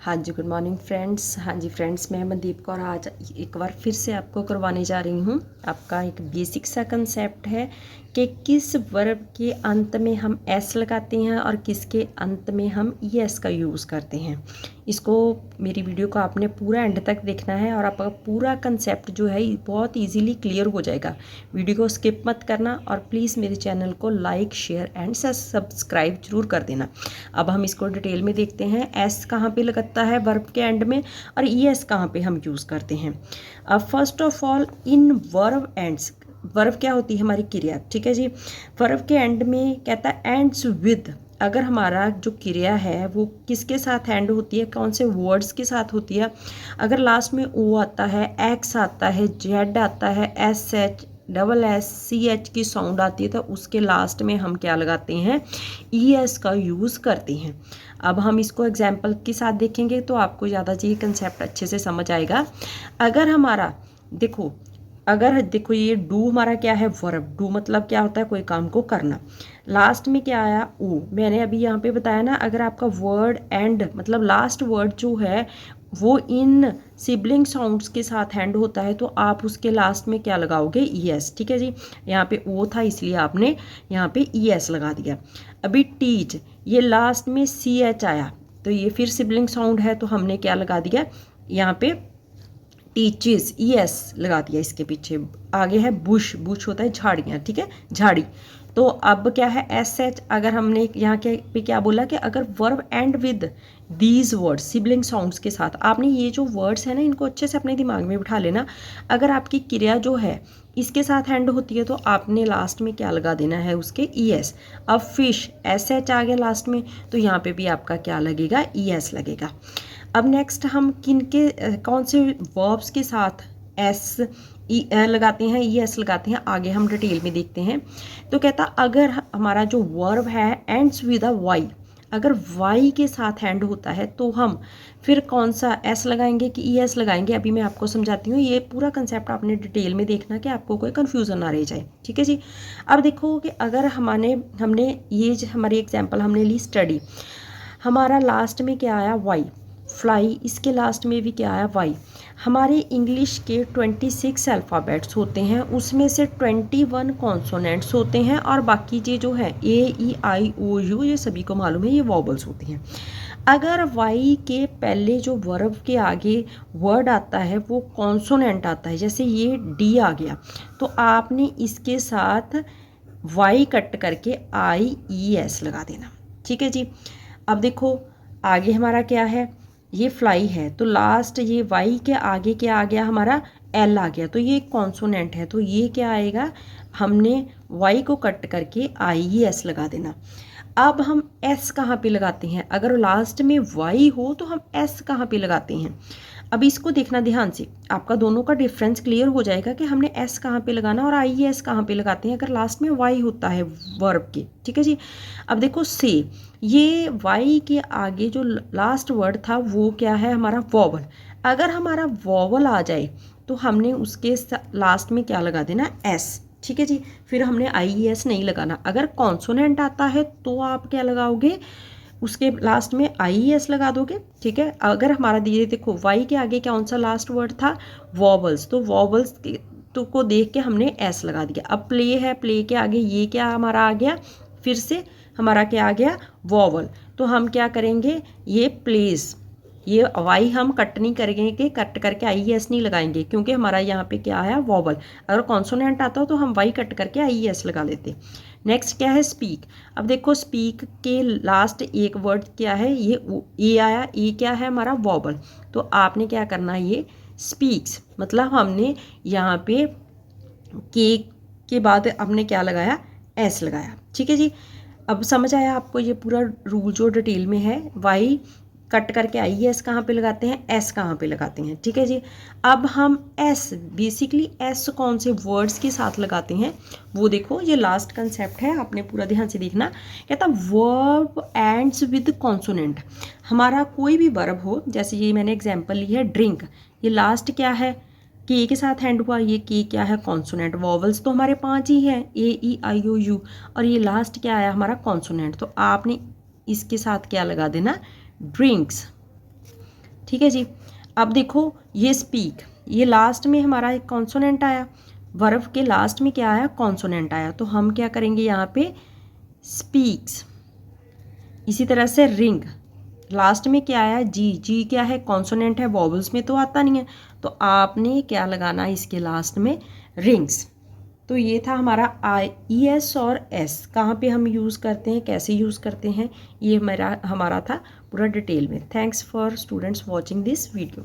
हाँ जी, good morning friends. हाँ जी friends, मैं मनदीप कौर आज एक बार फिर से आपको करवाने जा रही हूँ। आपका एक बेसिक सा कंसेप्ट है कि किस वर्ब के अंत में हम एस लगाते हैं और किसके अंत में हम ई एस का यूज़ करते हैं। इसको मेरी वीडियो को आपने पूरा एंड तक देखना है और आपका पूरा कंसेप्ट जो है बहुत इजीली क्लियर हो जाएगा। वीडियो को स्किप मत करना और प्लीज़ मेरे चैनल को लाइक शेयर एंड सब्सक्राइब जरूर कर देना। अब हम इसको डिटेल में देखते हैं। एस कहाँ पे लगता है वर्ब के एंड में और ई एस कहाँ पे हम यूज़ करते हैं। अब first of all in verb ends, verb क्या होती है हमारी क्रिया, ठीक है जी। वर्ब के एंड में कहता है एंड्स विद, अगर हमारा जो क्रिया है वो किसके साथ एंड होती है, कौन से वर्ड्स के साथ होती है। अगर लास्ट में ओ आता है, एक्स आता है, जेड आता है, S H double S C H की साउंड आती है तो उसके लास्ट में हम क्या लगाते हैं, ई एस का यूज़ करते हैं। अब हम इसको एग्जाम्पल के साथ देखेंगे तो आपको ज़्यादा ये कंसेप्ट अच्छे से समझ आएगा। अगर हमारा देखो ये डू हमारा क्या है, वर्ब। डू मतलब क्या होता है, कोई काम को करना। लास्ट में क्या आया, ओ। मैंने अभी यहाँ पे बताया ना, अगर आपका वर्ड एंड मतलब लास्ट वर्ड जो है वो इन सिबलिंग साउंड्स के साथ एंड होता है तो आप उसके लास्ट में क्या लगाओगे, ई एस, ठीक है जी। यहाँ पे ओ था इसलिए आपने यहाँ पे ई एस लगा दिया। अभी टीच, ये लास्ट में सी एच आया तो ये फिर सिबलिंग साउंड है तो हमने क्या लगा दिया, यहाँ पे टीचेस, ई एस लगा दिया इसके पीछे। आगे है बुश, बुश होता है झाड़ियाँ, ठीक है, झाड़ी। तो अब क्या है, एस एच। अगर हमने यहाँ के पे क्या बोला कि अगर verb and with these words sibling sounds के साथ, आपने ये जो वर्ड्स है ना इनको अच्छे से अपने दिमाग में बिठा लेना। अगर आपकी क्रिया जो है इसके साथ एंड होती है तो आपने लास्ट में क्या लगा देना है, उसके ई एस। अब फिश, एस एच आ गया लास्ट में तो यहाँ पे भी आपका क्या लगेगा, ई एस लगेगा। अब नेक्स्ट हम कौन से वर्ब्स के साथ एस लगाते हैं, ई एस लगाते हैं, आगे हम डिटेल में देखते हैं। तो कहता अगर हमारा जो वर्ब है एंड्स विद अ वाई, अगर वाई के साथ एंड होता है तो हम फिर कौन सा एस लगाएंगे कि ई एस लगाएंगे। अभी मैं आपको समझाती हूँ, ये पूरा कंसेप्ट आपने डिटेल में देखना कि आपको कोई कन्फ्यूज़न ना रह जाए, ठीक है जी। अब देखो कि अगर हमने ये हमारी एग्जाम्पल हमने ली स्टडी, हमारा लास्ट में क्या आया, वाई। फ्लाई, इसके लास्ट में भी क्या आया, वाई। हमारे इंग्लिश के 26 अल्फ़ाबेट्स होते हैं, उसमें से 21 कॉन्सोनेंट्स होते हैं और बाकी ये जो है ए ई आई ओ यू, ये सभी को मालूम है ये वॉबल्स होती हैं। अगर वाई के पहले जो वर्ब के आगे वर्ड आता है वो कॉन्सोनेंट आता है, जैसे ये डी आ गया तो आपने इसके साथ वाई कट करके आई ई एस लगा देना, ठीक है जी। अब देखो आगे हमारा क्या है, ये फ्लाई है तो लास्ट ये वाई के आगे क्या आ गया, हमारा एल आ गया तो ये कॉन्सोनेंट है तो ये क्या आएगा, हमने वाई को कट करके आई ई एस लगा देना। अब हम एस कहाँ पे लगाते हैं, अगर लास्ट में वाई हो तो हम एस कहाँ पे लगाते हैं। अब इसको देखना ध्यान से, आपका दोनों का डिफरेंस क्लियर हो जाएगा कि हमने एस कहाँ पे लगाना और आई एस कहाँ पे लगाते हैं अगर लास्ट में वाई होता है वर्ब के, ठीक है जी। अब देखो से, ये वाई के आगे जो लास्ट वर्ड था वो क्या है, हमारा वॉवल। अगर हमारा वॉवल आ जाए तो हमने उसके लास्ट में क्या लगा देना, एस, ठीक है जी। फिर हमने आई ई एस नहीं लगाना। अगर कॉन्सोनेंट आता है तो आप क्या लगाओगे, उसके लास्ट में आई ई एस लगा दोगे, ठीक है। अगर हमारा दिए देखो वाई के आगे कौन सा लास्ट वर्ड था, वॉवल्स, तो वॉवल्स तो को देख के हमने एस लगा दिया। अब प्ले है, प्ले के आगे ये क्या हमारा आ गया, फिर से हमारा क्या आ गया, वॉवल। तो हम क्या करेंगे, ये प्लेस, ये वाई हम कट नहीं करेंगे कि कट करके आई एस नहीं लगाएंगे क्योंकि हमारा यहाँ पे क्या आया, वॉवल। अगर कॉन्सोनेंट आता हो तो हम वाई कट करके आई एस लगा लेते। नेक्स्ट क्या है, स्पीक। अब देखो स्पीक के लास्ट एक वर्ड क्या है, ये ए आया, ए क्या है हमारा, वॉवल। तो आपने क्या करना है, ये स्पीक्स मतलब हमने यहाँ पे के बाद हमने क्या लगाया, एस लगाया, ठीक है जी। अब समझ आया आपको ये पूरा रूल जो डिटेल में है, वाई कट करके आई एस कहाँ पे लगाते हैं, एस कहाँ पे लगाते हैं, ठीक है जी। अब हम एस, बेसिकली एस कौन से वर्ड्स के साथ लगाते हैं वो देखो, ये लास्ट कंसेप्ट है, आपने पूरा ध्यान से देखना। कहता वर्ब एंड्स विद कॉन्सोनेंट, हमारा कोई भी वर्ब हो, जैसे ये मैंने एग्जाम्पल ली है ड्रिंक, ये लास्ट क्या है, के साथ एंड हुआ, ये के क्या है, कॉन्सोनेंट। वॉवल्स तो हमारे 5 ही हैं, ए ई आई ओ यू, और ये लास्ट क्या आया हमारा, कॉन्सोनेंट। तो आपने इसके साथ क्या लगा देना, ड्रिंक्स, ठीक है जी। अब देखो ये स्पीक, ये लास्ट में हमारा एक कॉन्सोनेंट आया, वर्ब के लास्ट में क्या आया, कॉन्सोनेंट आया, तो हम क्या करेंगे यहाँ पे स्पीक्स। इसी तरह से रिंग, लास्ट में क्या आया, जी, जी क्या है, कॉन्सोनेंट है, वॉवल्स में तो आता नहीं है, तो आपने क्या लगाना है इसके लास्ट में, रिंग्स। तो ये था हमारा ई एस और एस कहाँ पे हम यूज़ करते हैं, कैसे यूज़ करते हैं, ये हमारा था पूरा डिटेल में। Thanks for students watching this video.